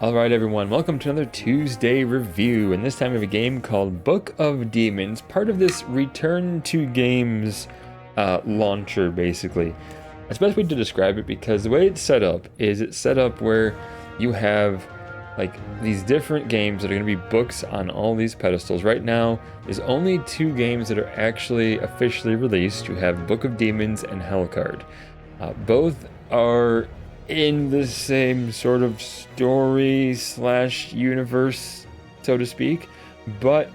Alright everyone, welcome to another Tuesday review, and this time we have a game called Book of Demons, part of this Return to Games launcher, basically. That's the best way to describe it, because the way it's set up is it's set up where you have like these different games that are going to be books on all these pedestals. Right now, there's only two games that are actually officially released. You have Book of Demons and Hellcard. Both are in the same sort of story slash universe, so to speak, but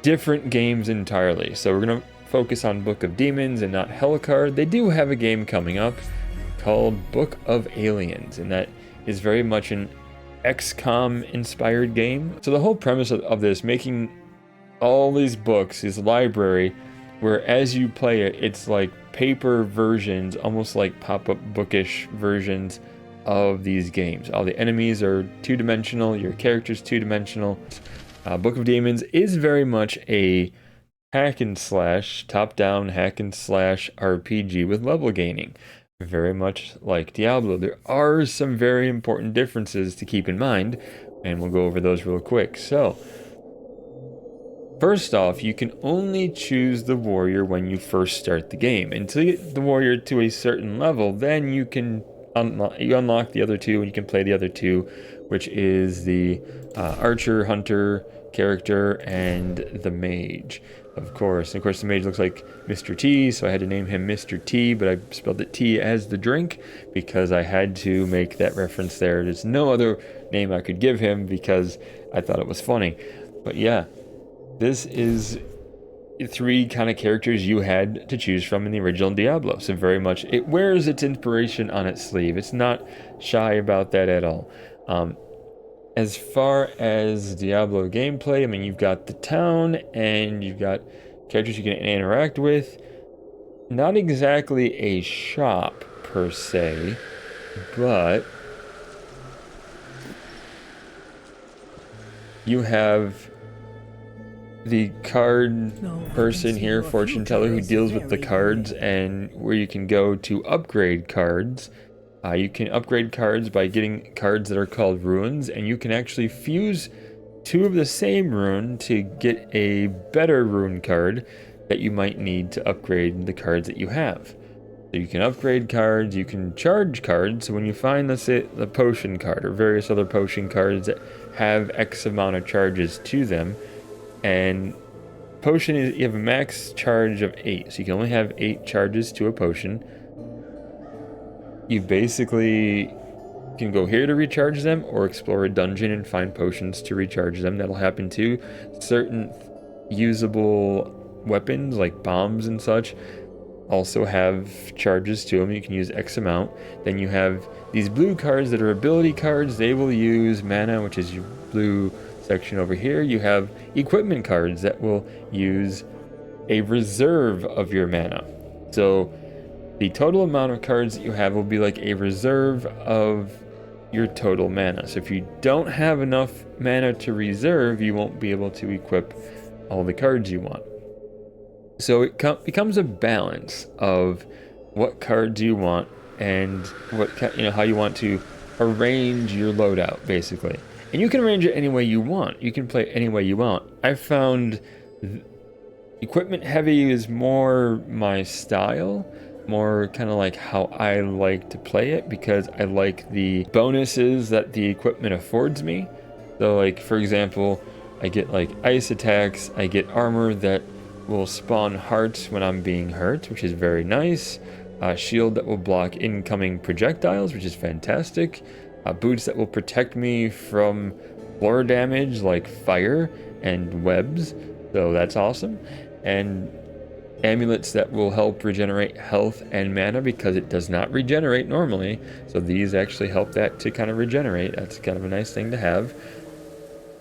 different games entirely. So we're going to focus on Book of Demons and not Hellcard. They do have a game coming up called Book of Aliens, and that is very much an XCOM inspired game. So the whole premise of this, making all these books, this library, where as you play it, it's like paper versions, almost like pop-up bookish versions of these games. All the enemies are two-dimensional, your character's two-dimensional. Book of Demons is very much a hack and slash, top-down hack and slash RPG with level gaining. Very much like Diablo. There are some very important differences to keep in mind, and we'll go over those real quick. So, first off, you can only choose the warrior when you first start the game. Until you get the warrior to a certain level, then you can unlock the other two, and you can play the other two, which is the archer, hunter character, and the mage, of course. And of course, the mage looks like Mr. T, so I had to name him Mr. T, but I spelled it T as the drink because I had to make that reference there. There's no other name I could give him because I thought it was funny. But yeah. This is three kind of characters you had to choose from in the original Diablo. So very much, it wears its inspiration on its sleeve. It's not shy about that at all. As far as Diablo gameplay, I mean, you've got the town and you've got characters you can interact with. Not exactly a shop per se, but you have the card person here, fortune teller, who deals with the cards and where you can go to upgrade cards. You can upgrade cards by getting cards that are called runes, and you can actually fuse two of the same rune to get a better rune card that you might need to upgrade the cards that you have. So you can upgrade cards, you can charge cards. So when you find, let's say, the potion card or various other potion cards that have X amount of charges to them, and potion is, you have a max charge of 8, so you can only have 8 charges to a potion. You basically can go here to recharge them or explore a dungeon and find potions to recharge them. That'll happen too. Certain usable weapons like bombs and such also have charges to them. You can use X amount. Then you have these blue cards that are ability cards. They will use mana, which is your blue section over here. You have equipment cards that will use a reserve of your mana. So the total amount of cards that you have will be like a reserve of your total mana. So if you don't have enough mana to reserve, you won't be able to equip all the cards you want. So it becomes a balance of what cards you want and what how you want to arrange your loadout, basically. And you can arrange it any way you want. You can play it any way you want. I found equipment heavy is more my style, more kind of like how I like to play it, because I like the bonuses that the equipment affords me. So like, for example, I get like ice attacks, I get armor that will spawn hearts when I'm being hurt, which is very nice. Shield that will block incoming projectiles, which is fantastic. Boots that will protect me from floor damage like fire and webs, so that's awesome. And amulets that will help regenerate health and mana, because it does not regenerate normally, so these actually help that to kind of regenerate. That's kind of a nice thing to have.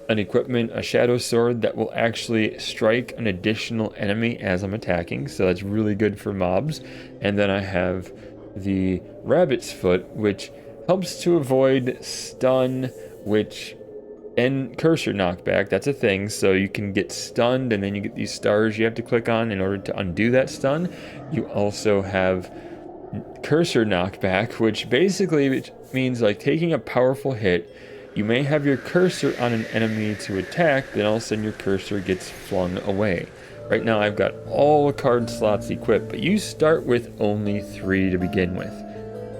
An equipment, a shadow sword that will actually strike an additional enemy as I'm attacking, so that's really good for mobs. And then I have the rabbit's foot, which helps to avoid stun, and cursor knockback. That's a thing, so you can get stunned and then you get these stars you have to click on in order to undo that stun. You also have cursor knockback, which basically means like taking a powerful hit. You may have your cursor on an enemy to attack, then all of a sudden your cursor gets flung away. Right now I've got all the card slots equipped, but you start with only 3 to begin with.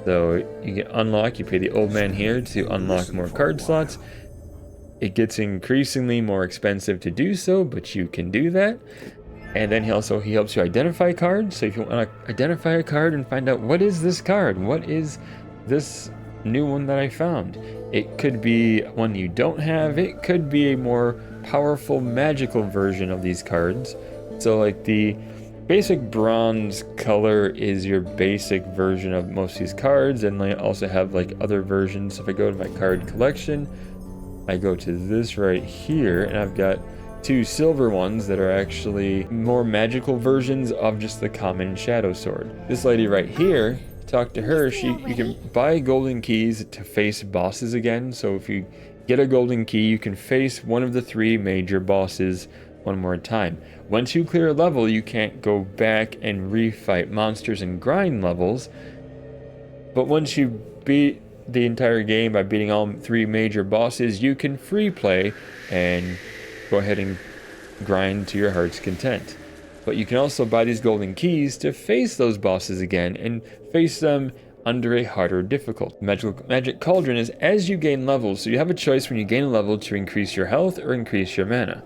So you can unlock, you pay the old man here to unlock more card slots. It gets increasingly more expensive to do so, but you can do that. And then he helps you identify cards. So if you want to identify a card and find out what is this card, what is this new one that I found, it could be one you don't have, it could be a more powerful magical version of these cards. So like the basic bronze color is your basic version of most of these cards, and I also have like other versions. If I go to my card collection, I go to this right here, and I've got 2 silver ones that are actually more magical versions of just the common shadow sword. This lady right here, talk to her, you can buy golden keys to face bosses again. So if you get a golden key, you can face one of the 3 major bosses one more time. Once you clear a level, you can't go back and refight monsters and grind levels. But once you beat the entire game by beating all 3 major bosses, you can free play and go ahead and grind to your heart's content. But you can also buy these golden keys to face those bosses again and face them under a harder difficulty. Magic Cauldron is as you gain levels, so you have a choice when you gain a level to increase your health or increase your mana.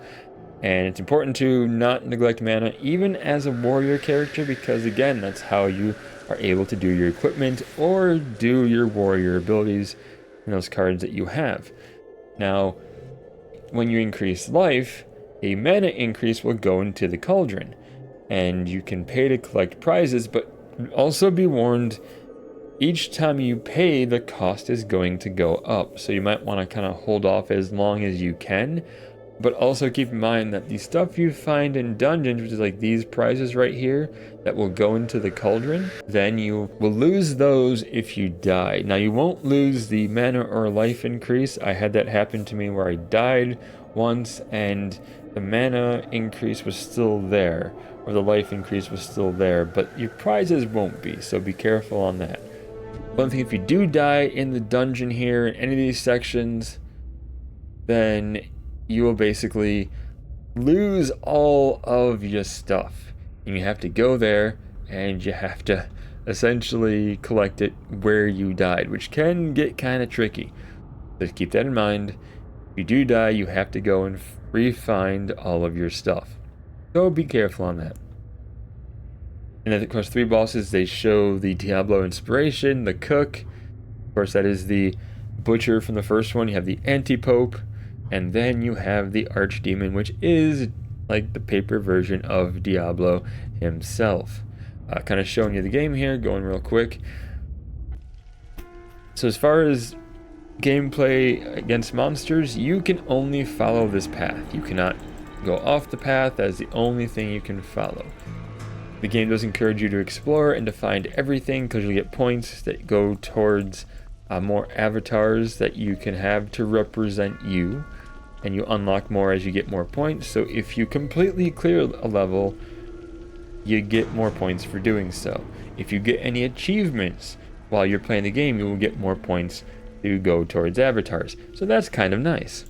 And it's important to not neglect mana even as a warrior character, because again, that's how you are able to do your equipment or do your warrior abilities in those cards that you have. Now, when you increase life, a mana increase will go into the cauldron, and you can pay to collect prizes, but also be warned, each time you pay, the cost is going to go up. So you might want to kind of hold off as long as you can, but also keep in mind that the stuff you find in dungeons, which is like these prizes right here, that will go into the cauldron, then you will lose those if you die. Now you won't lose the mana or life increase. I had that happen to me where I died once and the mana increase was still there, or the life increase was still there, but your prizes won't be, so be careful on that. One thing, if you do die in the dungeon here, in any of these sections, then you will basically lose all of your stuff. And you have to go there, and you have to essentially collect it where you died, which can get kind of tricky. Just keep that in mind. If you do die, you have to go and re-find all of your stuff. So be careful on that. And then, of course, 3 bosses, they show the Diablo inspiration, the cook. Of course, that is the butcher from the first one. You have the anti-pope, and then you have the archdemon, which is like the paper version of Diablo himself. Kind of showing you the game here, going real quick. So as far as gameplay against monsters, you can only follow this path. You cannot go off the path. That is the only thing you can follow. The game does encourage you to explore and to find everything, because you'll get points that go towards more avatars that you can have to represent you, and you unlock more as you get more points. So if you completely clear a level, you get more points for doing so. If you get any achievements while you're playing the game, you will get more points to go towards avatars. So that's kind of nice.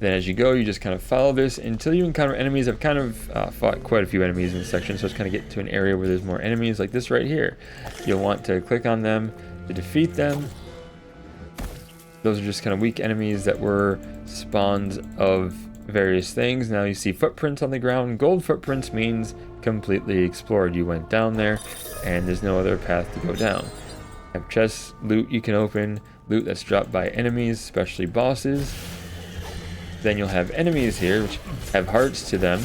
Then as you go, you just kind of follow this until you encounter enemies. I've kind of fought quite a few enemies in this section, so it's kind of get to an area where there's more enemies like this right here. You'll want to click on them to defeat them. Those are just kind of weak enemies that were spawns of various things. Now you see footprints on the ground. Gold footprints means completely explored. You went down there and there's no other path to go down. You have chests, loot you can open, loot that's dropped by enemies, especially bosses. Then you'll have enemies here which have hearts to them.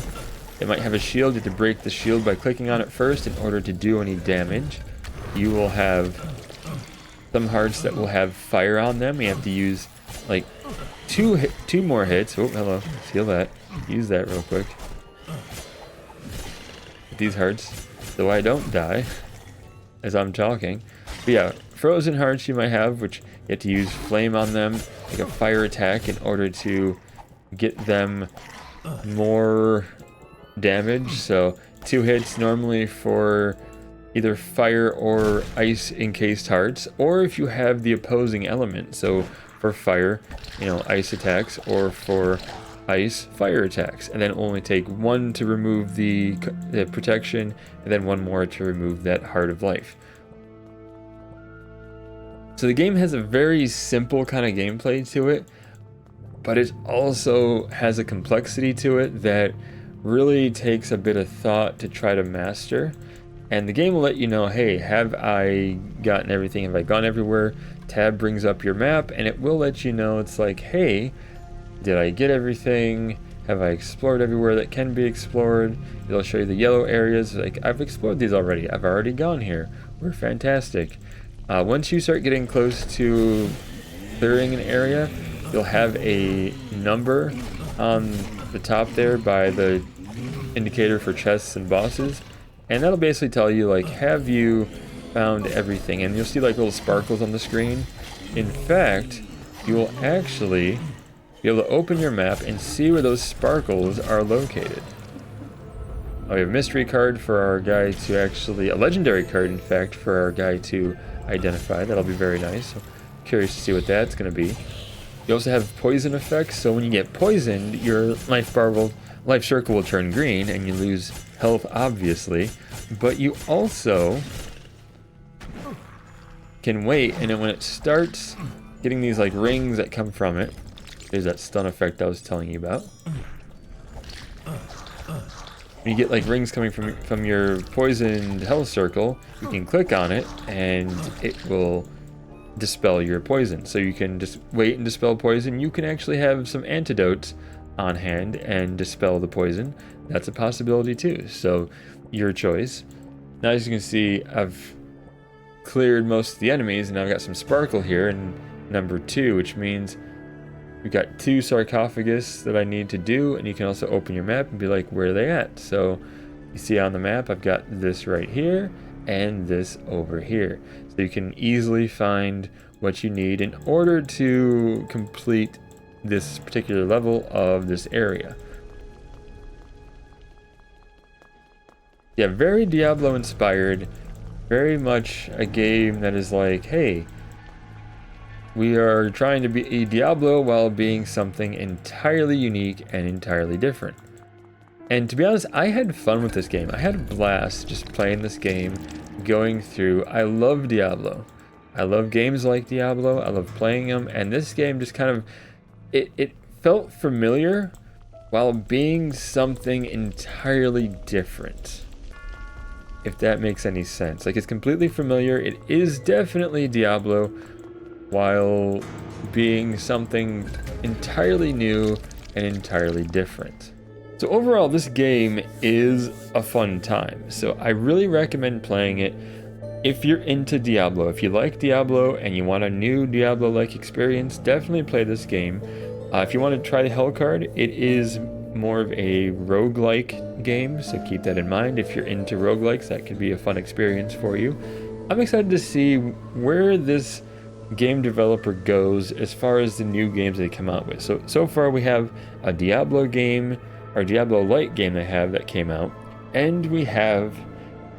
They might have a shield. You have to break the shield by clicking on it first in order to do any damage. You will have some hearts that will have fire on them. You have to use like two more hits. Oh, hello. Feel that. Use that real quick. With these hearts, though I don't die as I'm talking. But yeah, frozen hearts you might have, which you have to use flame on them, like a fire attack, in order to get them more damage. So 2 hits normally for either fire or ice encased hearts, or if you have the opposing element. So for fire, ice attacks, or for ice, fire attacks, and then only take 1 to remove the protection, and then 1 more to remove that Heart of Life. So the game has a very simple kind of gameplay to it, but it also has a complexity to it that really takes a bit of thought to try to master. And the game will let you know, hey, have I gotten everything? Have I gone everywhere? Tab brings up your map, and it will let you know, it's like, hey, did I get everything? Have I explored everywhere that can be explored? It'll show you the yellow areas, like, I've explored these already. I've already gone here. We're fantastic. Once you start getting close to clearing an area, you'll have a number on the top there by the indicator for chests and bosses, and that'll basically tell you, like, have you found everything? And you'll see like little sparkles on the screen. In fact, you will actually be able to open your map and see where those sparkles are located. We have a mystery card for our guy to actually, a legendary card in fact, for our guy to identify. That'll be very nice. So curious to see what that's going to be. You also have poison effects, so when you get poisoned, your life circle will turn green and you lose health, obviously. But you also can wait, and then when it starts getting these like rings that come from it, there's that stun effect I was telling you about. When you get like rings coming from your poisoned health circle, you can click on it and it will dispel your poison. So you can just wait and dispel poison. You can actually have some antidotes on hand and dispel the poison. That's a possibility too, so your choice. Now, as you can see, I've cleared most of the enemies, and now I've got some sparkle here in number 2, which means we've got 2 sarcophagus that I need to do, and you can also open your map and be like, where are they at? So you see on the map, I've got this right here and this over here. So you can easily find what you need in order to complete this particular level of this area. Yeah, very Diablo inspired, very much a game that is like, hey, we are trying to be a Diablo while being something entirely unique and entirely different. And to be honest, I had fun with this game. I had a blast just playing this game, going through. I love Diablo. I love games like Diablo. I love playing them. And this game just kind of, it felt familiar while being something entirely different. If that makes any sense. Like, it's completely familiar. It is definitely Diablo while being something entirely new and entirely different. So overall, this game is a fun time. So I really recommend playing it if you're into Diablo. If you like Diablo and you want a new Diablo-like experience, definitely play this game. If you want to try the Hell card, it is more of a roguelike game, so keep that in mind. If you're into roguelikes, that could be a fun experience for you. I'm excited to see where this game developer goes as far as the new games they come out with. So far we have a Diablo game, or Diablo-like game they have that came out, and we have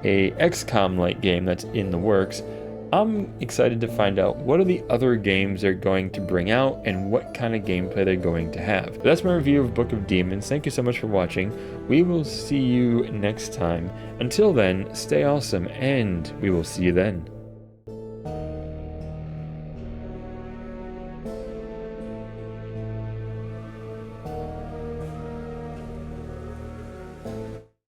a XCOM-like game that's in the works. I'm excited to find out what are the other games they're going to bring out and what kind of gameplay they're going to have. But that's my review of Book of Demons. Thank you so much for watching. We will see you next time. Until then, stay awesome, and we will see you then.